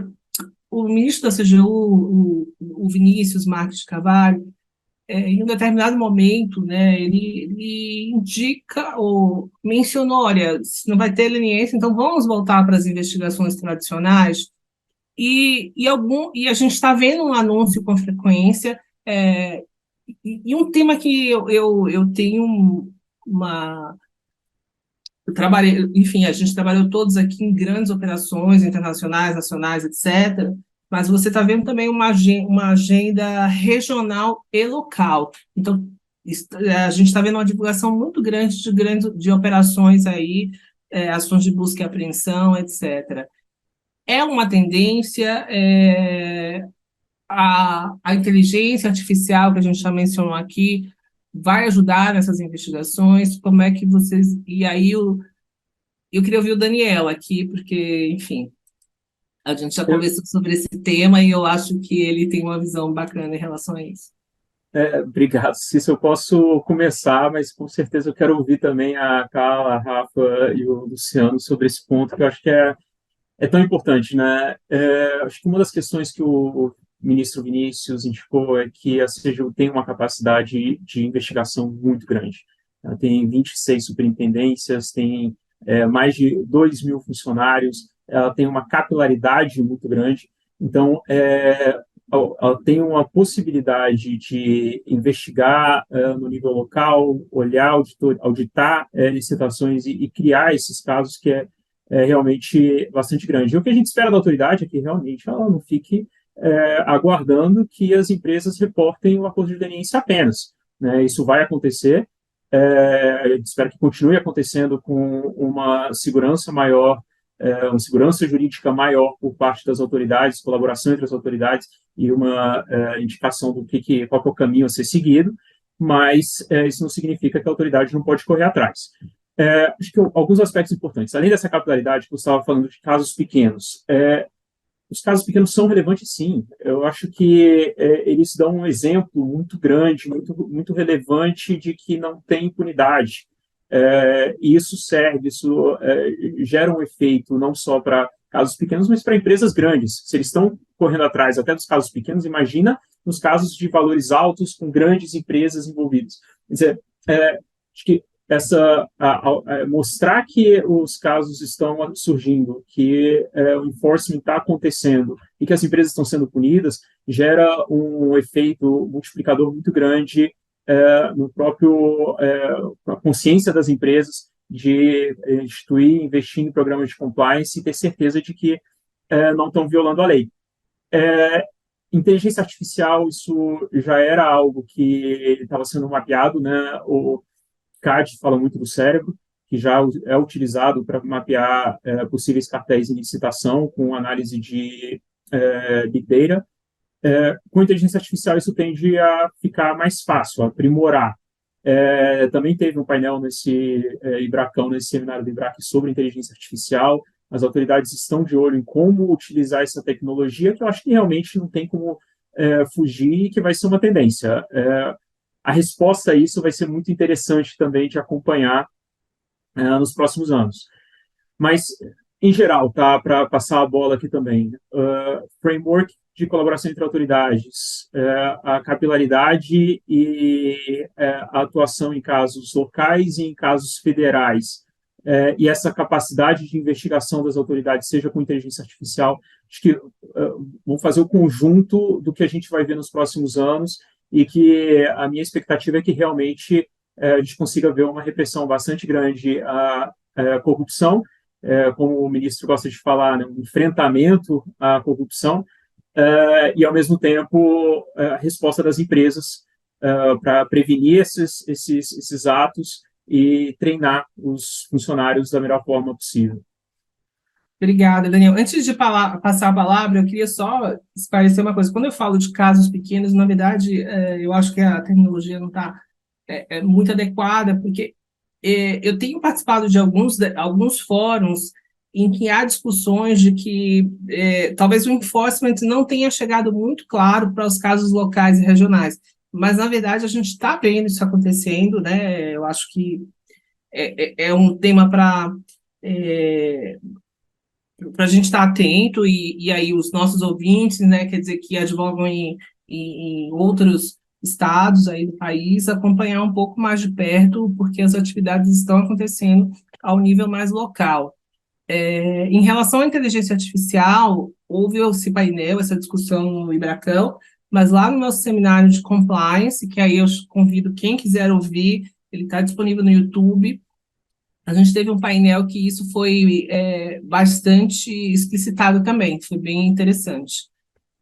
o ministro da CGU, o Vinícius Marques de Carvalho, em um determinado momento, né, ele indica ou mencionou, olha, se não vai ter leniência, então vamos voltar para as investigações tradicionais, e a gente está vendo um anúncio com frequência, e um tema que eu tenho eu trabalhei, enfim, a gente trabalhou todos aqui em grandes operações internacionais, nacionais, etc., mas você está vendo também uma agenda regional e local. Então, a gente está vendo uma divulgação muito grande de operações aí, ações de busca e apreensão, etc. É uma tendência, a inteligência artificial que a gente já mencionou aqui vai ajudar nessas investigações. Como é que vocês... E aí eu queria ouvir o Daniel aqui, porque, enfim, a gente já conversou sobre esse tema e eu acho que ele tem uma visão bacana em relação a isso. Obrigado, Cícero. Eu posso começar, mas com certeza eu quero ouvir também a Carla, a Rafa e o Luciano sobre esse ponto, que eu acho que é tão importante, né? Acho que uma das questões que o ministro Vinícius indicou é que a CGU tem uma capacidade de investigação muito grande. Ela tem 26 superintendências, tem mais de 2.000 funcionários, ela tem uma capilaridade muito grande, então ela tem uma possibilidade de investigar no nível local, olhar, auditar licitações e criar esses casos que é realmente bastante grande. E o que a gente espera da autoridade é que realmente ela não fique aguardando que as empresas reportem o acordo de leniência apenas, né? Isso vai acontecer, espero que continue acontecendo com uma segurança maior, uma segurança jurídica maior por parte das autoridades, colaboração entre as autoridades e uma indicação do qual que é o caminho a ser seguido, mas isso não significa que a autoridade não pode correr atrás. Acho que alguns aspectos importantes. Além dessa capilaridade que você estava falando de casos pequenos, os casos pequenos são relevantes, sim. Eu acho que eles dão um exemplo muito grande, muito relevante de que não tem impunidade. E isso gera um efeito não só para casos pequenos, mas para empresas grandes. Se eles estão correndo atrás até dos casos pequenos, imagina nos casos de valores altos com grandes empresas envolvidas. Quer dizer, acho que mostrar que os casos estão surgindo, que o enforcement está acontecendo e que as empresas estão sendo punidas, gera um efeito multiplicador muito grande no próprio a consciência das empresas de instituir, investir em programas de compliance e ter certeza de que não estão violando a lei. Inteligência artificial, isso já era algo que estava sendo mapeado, né? O CAD fala muito do cérebro, que já é utilizado para mapear possíveis cartéis em licitação com análise de Big Data. Com inteligência artificial, isso tende a ficar mais fácil, a aprimorar. Também teve um painel nesse seminário do IBRAC sobre inteligência artificial. As autoridades estão de olho em como utilizar essa tecnologia, que eu acho que realmente não tem como fugir e que vai ser uma tendência. A resposta a isso vai ser muito interessante também de acompanhar nos próximos anos. Mas, em geral, tá, para passar a bola aqui também, framework de colaboração entre autoridades, a capilaridade e a atuação em casos locais e em casos federais, e essa capacidade de investigação das autoridades, seja com inteligência artificial, acho que vão fazer o conjunto do que a gente vai ver nos próximos anos, e que a minha expectativa é que realmente a gente consiga ver uma repressão bastante grande à corrupção, como o ministro gosta de falar, né, um enfrentamento à corrupção, e, ao mesmo tempo, a resposta das empresas para prevenir esses atos e treinar os funcionários da melhor forma possível. Obrigada, Daniel. Antes de passar a palavra, eu queria só esclarecer uma coisa. Quando eu falo de casos pequenos, na verdade, eu acho que a terminologia não está muito adequada, porque eu tenho participado de alguns fóruns em que há discussões de que talvez o enforcement não tenha chegado muito claro para os casos locais e regionais, mas, na verdade, a gente está vendo isso acontecendo, né? Eu acho que é um tema para a gente estar atento, e aí os nossos ouvintes, né, quer dizer, que advogam em outros estados aí do país, acompanhar um pouco mais de perto, porque as atividades estão acontecendo ao nível mais local. Em relação à inteligência artificial, houve esse painel, essa discussão no IBRACão, mas lá no nosso seminário de compliance, que aí eu convido quem quiser ouvir, ele está disponível no YouTube. A gente teve um painel que isso foi bastante explicitado também, foi bem interessante.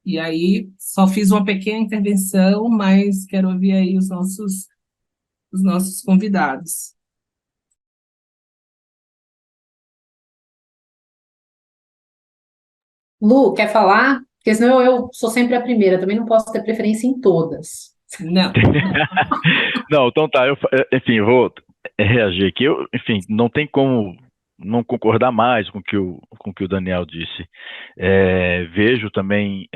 E aí, só fiz uma pequena intervenção, mas quero ouvir aí os nossos convidados. Lu, quer falar? Porque senão eu sou sempre a primeira, também não posso ter preferência em todas. Não. Não, então tá, enfim, eu vou reagir aqui. Enfim, não tem como não concordar mais com o que o Daniel disse. Vejo também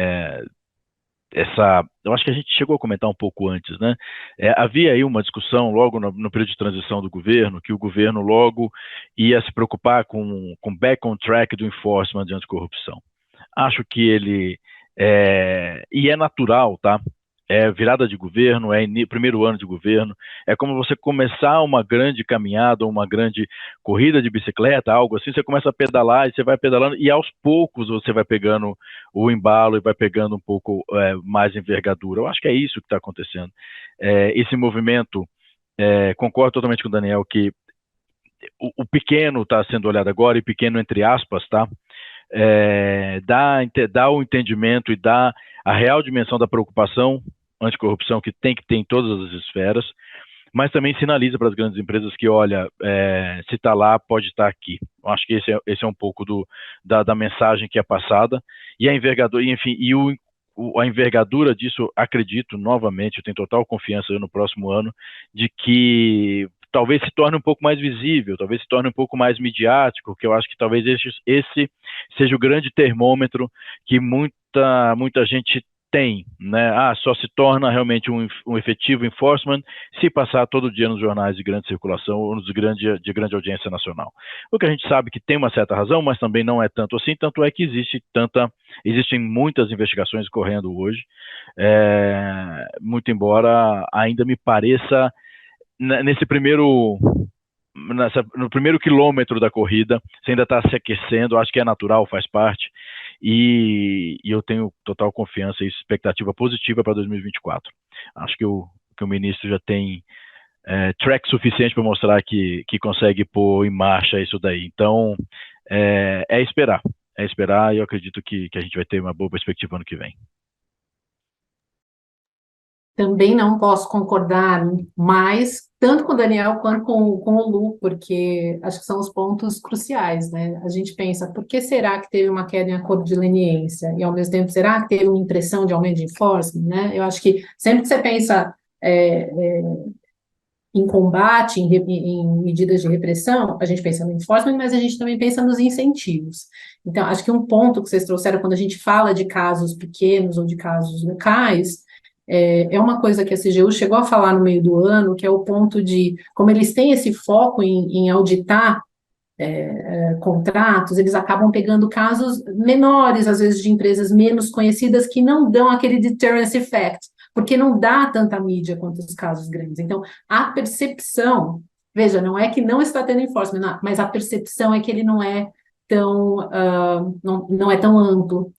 eu acho que a gente chegou a comentar um pouco antes, né? Havia aí uma discussão logo no período de transição do governo, que o governo logo ia se preocupar com back on track do enforcement de anticorrupção. Acho que ele e é natural, tá? Virada de governo, primeiro ano de governo, é como você começar uma grande caminhada, uma grande corrida de bicicleta, algo assim, você começa a pedalar e você vai pedalando e aos poucos você vai pegando o embalo e vai pegando um pouco mais envergadura. Eu acho que é isso que está acontecendo. Esse movimento, concordo totalmente com o Daniel que o pequeno está sendo olhado agora, e pequeno entre aspas, tá? Dá o entendimento e dá a real dimensão da preocupação anticorrupção que tem que ter em todas as esferas, mas também sinaliza para as grandes empresas que, olha, se está lá, pode estar aqui. Eu acho que esse é um pouco da mensagem que é passada, e a envergadura, enfim, a envergadura disso, acredito, novamente, eu tenho total confiança no próximo ano, de que talvez se torne um pouco mais visível, talvez se torne um pouco mais midiático, que eu acho que talvez esse seja o grande termômetro que muita gente tem, né? Só se torna realmente um efetivo enforcement se passar todo dia nos jornais de grande circulação ou de grande audiência nacional. O que a gente sabe que tem uma certa razão, mas também não é tanto assim, tanto é que existem muitas investigações correndo hoje, muito embora ainda me pareça, no primeiro quilômetro da corrida, você ainda está se aquecendo, acho que é natural, faz parte, e eu tenho total confiança e expectativa positiva para 2024. Acho que o ministro já tem track suficiente para mostrar que consegue pôr em marcha isso daí. Então, é esperar, e eu acredito que a gente vai ter uma boa perspectiva ano que vem. Também não posso concordar mais, tanto com o Daniel quanto com o Lu, porque acho que são os pontos cruciais, né? A gente pensa, por que será que teve uma queda em acordo de leniência? E, ao mesmo tempo, será que teve uma impressão de aumento de enforcement, né? Eu acho que sempre que você pensa em combate, em medidas de repressão, a gente pensa no enforcement, mas a gente também pensa nos incentivos. Então, acho que um ponto que vocês trouxeram quando a gente fala de casos pequenos ou de casos locais, é uma coisa que a CGU chegou a falar no meio do ano, que é o ponto de, como eles têm esse foco em auditar contratos, eles acabam pegando casos menores, às vezes de empresas menos conhecidas, que não dão aquele deterrence effect, porque não dá tanta mídia quanto os casos grandes. Então, a percepção, veja, não é que não está tendo enforcement, mas a percepção é que ele não é tão, não é tão amplo.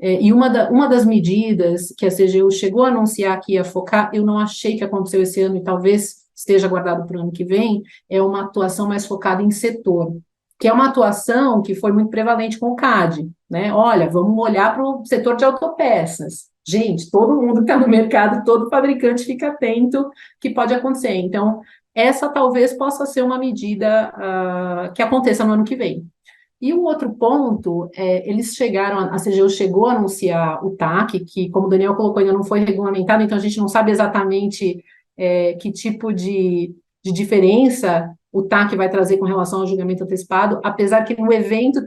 E uma das medidas que a CGU chegou a anunciar que ia focar, eu não achei que aconteceu esse ano e talvez esteja guardado para o ano que vem, é uma atuação mais focada em setor, que é uma atuação que foi muito prevalente com o CAD, né? Olha, vamos olhar para o setor de autopeças. Gente, todo mundo que está no mercado, todo fabricante fica atento que pode acontecer. Então, essa talvez possa ser uma medida que aconteça no ano que vem. E um outro ponto, eles a CGU chegou a anunciar o TAC, que, como o Daniel colocou, ainda não foi regulamentado, então a gente não sabe exatamente que tipo de diferença o TAC vai trazer com relação ao julgamento antecipado, apesar que no evento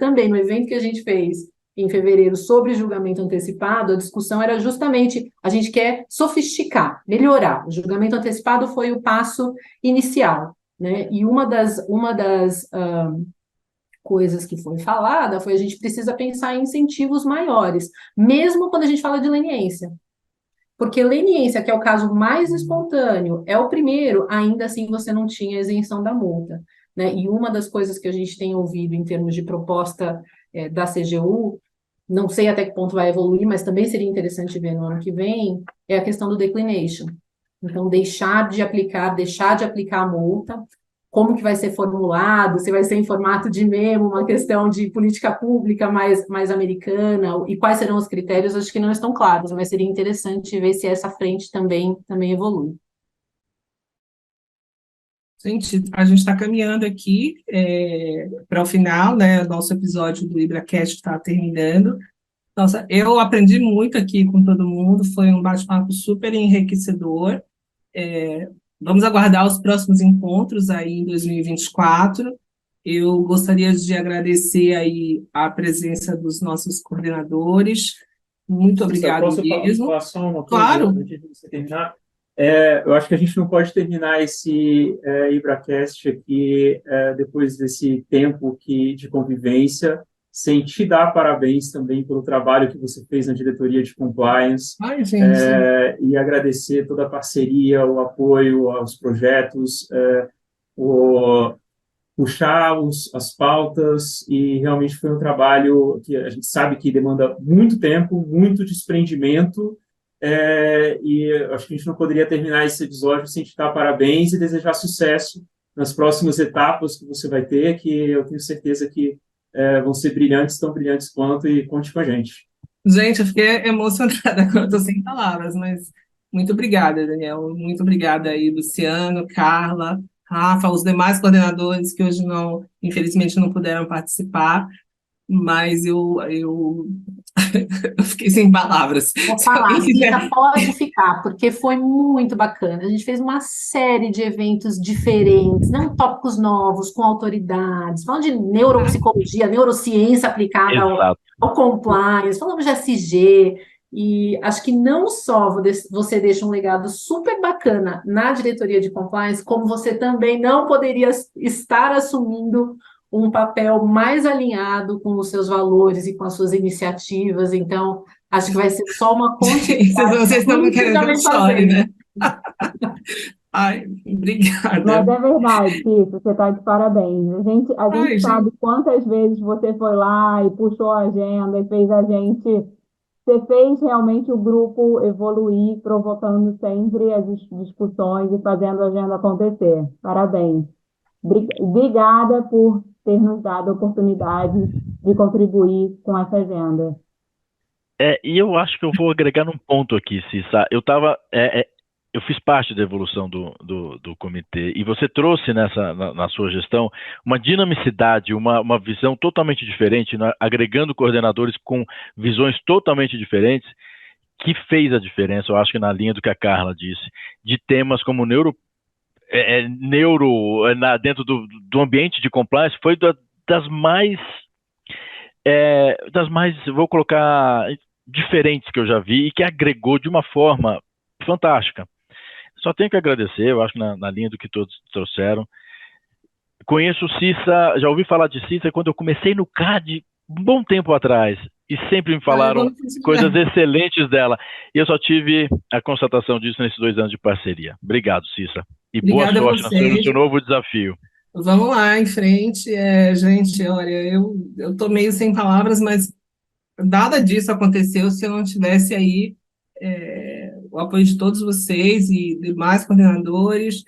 que a gente fez em fevereiro sobre julgamento antecipado, a discussão era justamente, a gente quer sofisticar, melhorar. O julgamento antecipado foi o passo inicial, né? E uma das coisas que foi falada foi a gente precisa pensar em incentivos maiores, mesmo quando a gente fala de leniência. Porque leniência, que é o caso mais espontâneo, é o primeiro, ainda assim você não tinha isenção da multa, né? E uma das coisas que a gente tem ouvido em termos de proposta da CGU, não sei até que ponto vai evoluir, mas também seria interessante ver no ano que vem, é a questão do declination. Então, deixar de aplicar a multa, como que vai ser formulado, se vai ser em formato de memo, uma questão de política pública mais americana, e quais serão os critérios, acho que não estão claros, mas seria interessante ver se essa frente também evolui. Gente, a gente está caminhando aqui para o final, né? O nosso episódio do IbraCast está terminando. Nossa, eu aprendi muito aqui com todo mundo, foi um bate-papo super enriquecedor. Vamos aguardar os próximos encontros aí em 2024. Eu gostaria de agradecer aí a presença dos nossos coordenadores. Muito obrigado mesmo. Posso falar só uma coisa, Claro. antes de você terminar? Eu acho que a gente não pode terminar esse IbraCast aqui depois desse tempo de convivência, sem te dar parabéns também pelo trabalho que você fez na diretoria de compliance. Ai, gente. E agradecer toda a parceria, o apoio aos projetos, puxar as pautas, e realmente foi um trabalho que a gente sabe que demanda muito tempo, muito desprendimento, e acho que a gente não poderia terminar esse episódio sem te dar parabéns e desejar sucesso nas próximas etapas que você vai ter, que eu tenho certeza que vão ser brilhantes, tão brilhantes quanto, e conte com a gente. Gente, eu fiquei emocionada agora, estou sem palavras, mas Muito obrigada, Daniel. Muito obrigada aí, Luciano, Carla, Rafa, os demais coordenadores que hoje não, infelizmente, não puderam participar, mas eu eu fiquei sem palavras. Vou Se alguém falar, quiser. Cissa, pode ficar, porque foi muito bacana. A gente fez uma série de eventos diferentes, não tópicos novos, com autoridades, falando de neuropsicologia, neurociência aplicada Exato. ao compliance, falamos de SG, e acho que não só você deixa um legado super bacana na diretoria de compliance, como você também não poderia estar assumindo um papel mais alinhado com os seus valores e com as suas iniciativas. Então, acho que vai ser só uma continuidade. Vocês estão Tudo que querendo já que eu vem chore, fazendo. né? Ai, obrigada. Mas é verdade, Cícero, você está de parabéns. A Ai, gente gente. sabe quantas vezes você foi lá e puxou a agenda e fez a gente. Você fez realmente o grupo evoluir, provocando sempre as discussões e fazendo a agenda acontecer. Parabéns. Obrigada por ter nos dado a oportunidade de contribuir com essa agenda. E eu acho que eu vou agregar um ponto aqui, Cissa. Eu fiz parte da evolução do comitê e você trouxe na sua gestão uma dinamicidade, uma visão totalmente diferente, né, agregando coordenadores com visões totalmente diferentes, que fez a diferença, eu acho que na linha do que a Carla disse, de temas como dentro do ambiente de compliance, foi das mais, vou colocar, diferentes que eu já vi e que agregou de uma forma fantástica. Só tenho que agradecer, eu acho, na linha do que todos trouxeram. Conheço Cissa, já ouvi falar de Cissa quando eu comecei no CAD, um bom tempo atrás, e sempre me falaram coisas excelentes dela. E eu só tive a constatação disso nesses 2 anos de parceria. Obrigado, Cissa. E Obrigada boa a sorte no vocês. seu novo desafio. Vamos lá, em frente. Gente, olha, eu tô meio sem palavras, mas nada disso aconteceu se eu não tivesse aí o apoio de todos vocês e demais coordenadores.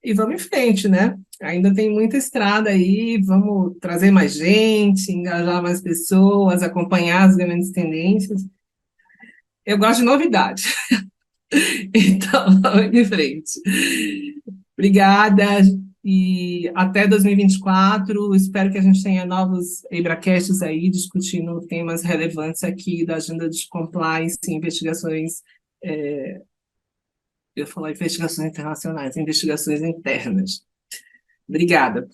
E vamos em frente, né? Ainda tem muita estrada aí, vamos trazer mais gente, engajar mais pessoas, acompanhar as grandes tendências. Eu gosto de novidade. Então, vamos em frente. Obrigada e até 2024. Espero que a gente tenha novos EibraCasts aí discutindo temas relevantes aqui da agenda de compliance e investigações. Eu ia falar investigações internacionais, investigações internas. Obrigada.